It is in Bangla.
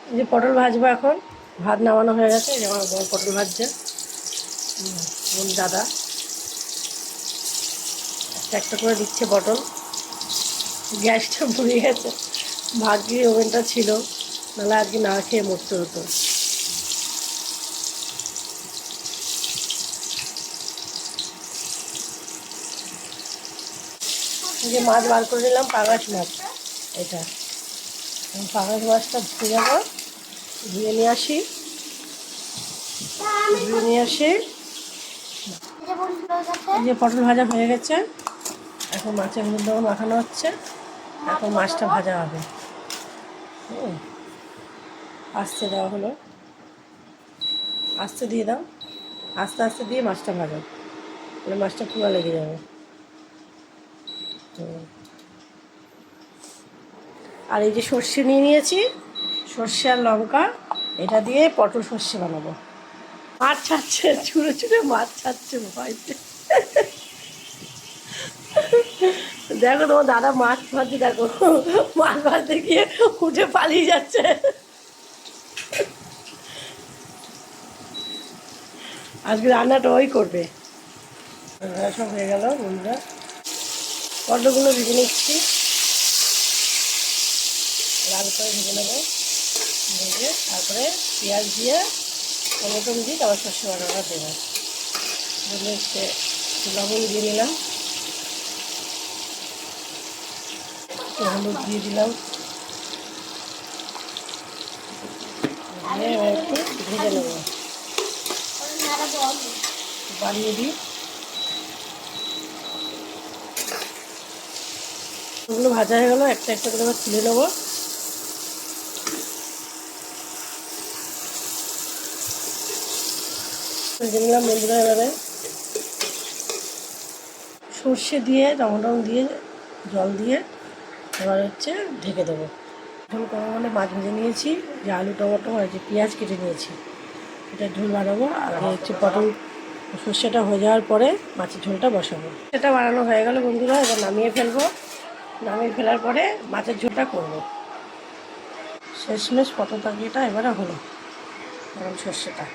এই যে পটল ভাজবো এখন। ভাত নামানো হয়ে গেছে, এই যে আমার বর পটল ভাজছে, বোন দাদা একটা একটা করে দিচ্ছে পটল। গ্যাসটা পুড়ে গেছে, ভাগ্যে ওভেনটা ছিল, নাহলে আজকে না খেয়ে মরতে হতো। যে মাছ বার করে নিলাম, পাঙাশ মাছ এটা। পাঙাশ মাছটা ধুয়ে যাবো, ধুয়ে নিয়ে আসি, এই যে পটল ভাজা হয়ে গেছে। এখন মাছের হলুদ লবণ মাখানো হচ্ছে, এখন মাছটা ভাজা হবে। আস্তে দেওয়া হলো, আস্তে দিয়ে দাও, আস্তে আস্তে দিয়ে মাছটা ভাজো, তাহলে মাছটা পুরো লেগে যাবে। আর এই যে সর্ষে নিয়ে নিয়েছি, সর্ষে আর লঙ্কা, এটা দিয়ে পটল সর্ষে বানাবো। মাছ ছাড়ছে, ছুঁড়ে ছুঁড়ে মাছ ছাড়ছে ভয়তে। দেখো তোমার দাদা মাছ ভাজছে, দেখো মাছ ভাজতে গিয়ে উঠে পালিয়ে যাচ্ছে। আজকে রান্নাটা ওই করবে। সব হয়ে গেল বন্ধুরা, পটলগুলো ভেজে নিচ্ছি, লাল করে ভেজে নেবো। ভেজে তারপরে পেঁয়াজ দিয়ে টমেটো দিয়ে তারপর সর্ষে বাটাটা দেবো। হচ্ছে লবণ দিয়ে নিলাম, হলুদ দিয়ে দিলাম, দিয়ে একটু ভেজে নেবো, বাড়িয়ে দিই। ওগুলো ভাজা হয়ে গেলো, একটা একটা করে তুলে নেবো। ভেজে নিলাম বন্ধুরা। এবারে সর্ষে দিয়ে টমেটো দিয়ে জল দিয়ে এবার হচ্ছে ঢেকে দেবো। ঝোল করবো মানে মাছ ভেজে নিয়েছি, যে আলু টমেটো আর যে পেঁয়াজ কেটে নিয়েছি, এটা ঝোল বানাবো। আর হচ্ছে পটল সর্ষেটা হয়ে যাওয়ার পরে মাছের ঝোলটা বসাবো। সেটা বানানো হয়ে গেল বন্ধুরা, এবার নামিয়ে ফেলবো। নামিয়ে ফেলার পরে মাছের ঝোলটা করবো। শেষমেশ পটল তরকারিটা এবারে হলো, গরম সর্ষেটা।